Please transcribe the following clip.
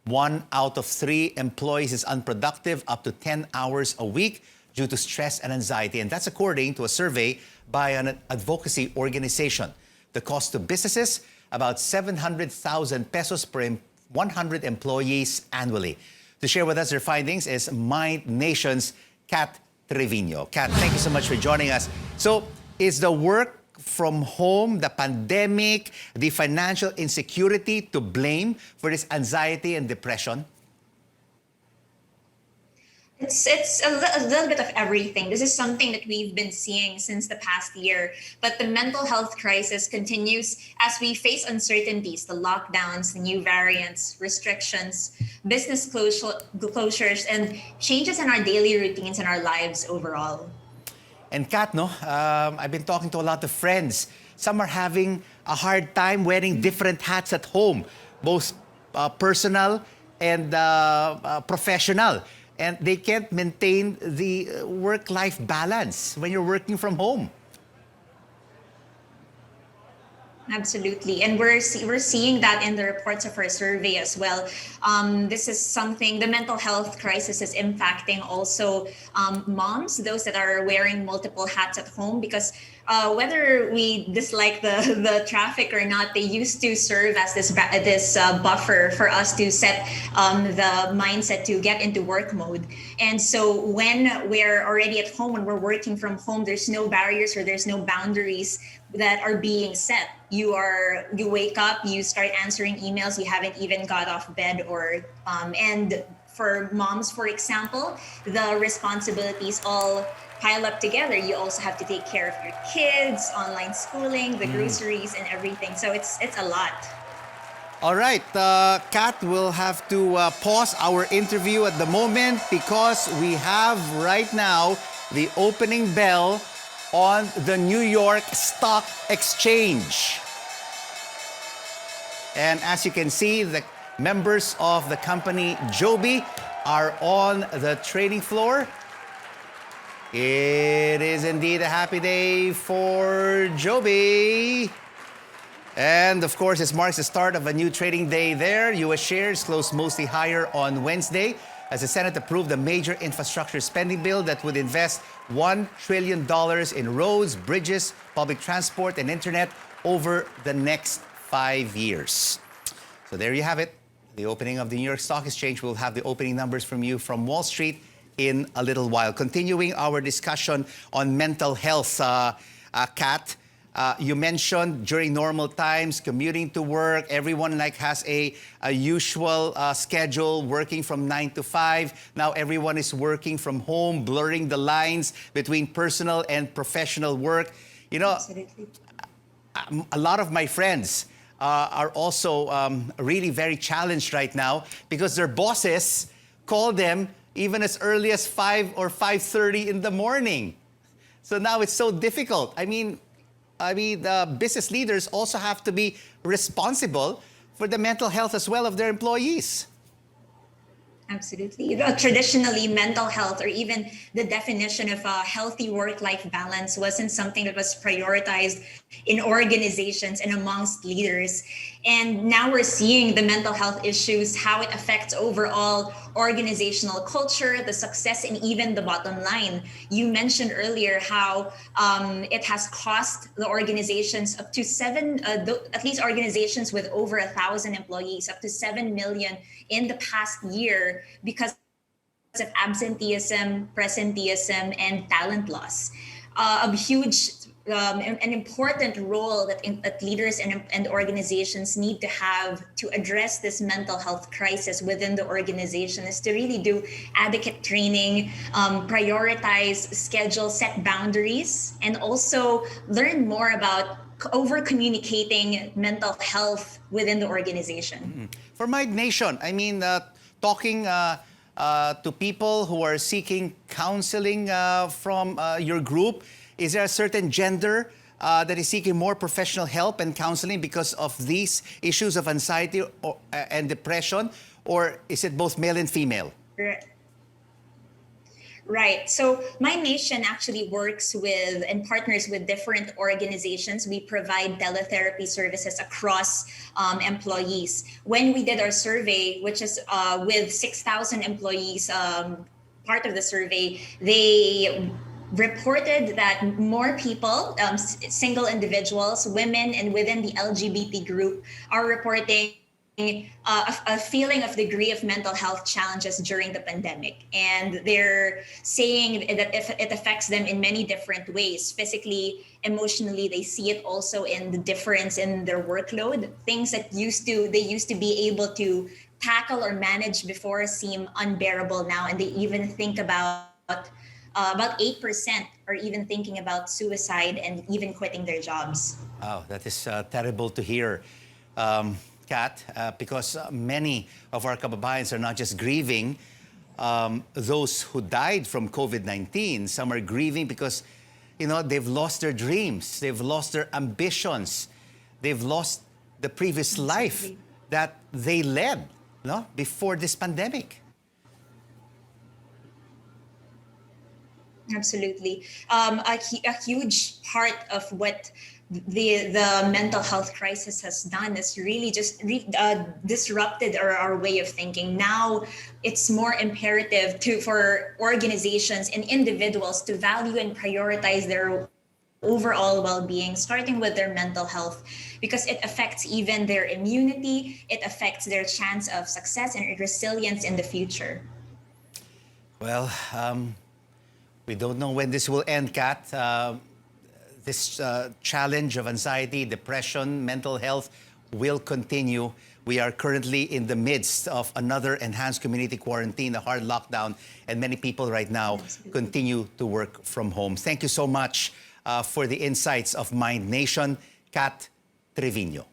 1 out of 3 employees is unproductive up to 10 hours a week due to stress and anxiety. And that's according to a survey by an advocacy organization. The cost to businesses, about 700,000 pesos per 100 employees annually. To share with us their findings is MindNation's Kat Trevino. Kat, thank you so much for joining us. So, is the work from home, the pandemic, the financial insecurity to blame for this anxiety and depression? It's a little bit of everything. This is something that we've been seeing since the past year. But the mental health crisis continues as we face uncertainties, the lockdowns, the new variants, restrictions, business closures, and changes in our daily routines and our lives overall. And Kat, I've been talking to a lot of friends. Some are having a hard time wearing different hats at home, both personal and professional. And they can't maintain the work-life balance when you're working from home. Absolutely. And we're seeing that in the reports of our survey as well. This is something, the mental health crisis is impacting also moms, those that are wearing multiple hats at home, because whether we dislike the traffic or not, they used to serve as this buffer for us to set the mindset to get into work mode. And so when we're already at home, when we're working from home, there's no barriers or there's no boundaries that are being set. You wake up, you start answering emails, you haven't even got off bed, or and for moms, for example, the responsibilities all pile up together. You also have to take care of your kids, online schooling, the groceries, and everything. So it's a lot. All right, Kat, we'll have to pause our interview at the moment because we have right now the opening bell on the New York Stock Exchange. And as you can see, the members of the company Joby are on the trading floor. It is indeed a happy day for Joby. And of course, this marks the start of a new trading day there. U.S. shares closed mostly higher on Wednesday as the Senate approved a major infrastructure spending bill that would invest $1 trillion in roads, bridges, public transport, and internet over the next 5 years. So there you have it, the opening of the New York Stock Exchange. We'll have the opening numbers from you from Wall Street in a little while. Continuing our discussion on mental health, Kat, you mentioned during normal times, commuting to work, everyone has a usual schedule, working from 9 to 5. Now everyone is working from home, blurring the lines between personal and professional work. You know, Absolutely. A lot of my friends are also really very challenged right now because their bosses call them even as early as 5 or 5:30 in the morning. So now it's so difficult. I mean, the business leaders also have to be responsible for the mental health as well of their employees. Absolutely. Traditionally, mental health, or even the definition of a healthy work-life balance, wasn't something that was prioritized in organizations and amongst leaders. And now we're seeing the mental health issues, how it affects overall organizational culture, the success, and even the bottom line. You mentioned earlier how it has cost the organizations up to at least organizations with over 1,000 employees, up to 7 million in the past year because of absenteeism, presenteeism, and talent loss. A huge, an important role that leaders and organizations need to have to address this mental health crisis within the organization is to really do adequate training, prioritize, schedule, set boundaries, and also learn more about over-communicating mental health within the organization. For MindNation, I mean, talking to people who are seeking counseling from your group, is there a certain gender that is seeking more professional help and counseling because of these issues of anxiety and depression, or is it both male and female? Right. So MindNation actually works with and partners with different organizations. We provide teletherapy services across employees. When we did our survey, which is with 6,000 employees, part of the survey, they reported that more people, single individuals, women, and within the LGBT group are reporting a feeling of degree of mental health challenges during the pandemic. And they're saying that if it affects them in many different ways, physically, emotionally, they see it also in the difference in their workload. Things that they used to be able to tackle or manage before seem unbearable now. And they even think about 8% are even thinking about suicide and even quitting their jobs. Wow, that is terrible to hear, Kat, because many of our kababayans are not just grieving those who died from COVID-19. Some are grieving because, they've lost their dreams, they've lost their ambitions, they've lost the previous life that they led, before this pandemic. Absolutely. A huge part of what the mental health crisis has done is really just disrupted our way of thinking. Now it's more imperative for organizations and individuals to value and prioritize their overall well-being, starting with their mental health, because it affects even their immunity, it affects their chance of success and resilience in the future. Well, we don't know when this will end, Kat. This challenge of anxiety, depression, mental health will continue. We are currently in the midst of another enhanced community quarantine, a hard lockdown, and many people right now continue to work from home. Thank you so much for the insights of MindNation, Kat Trevino.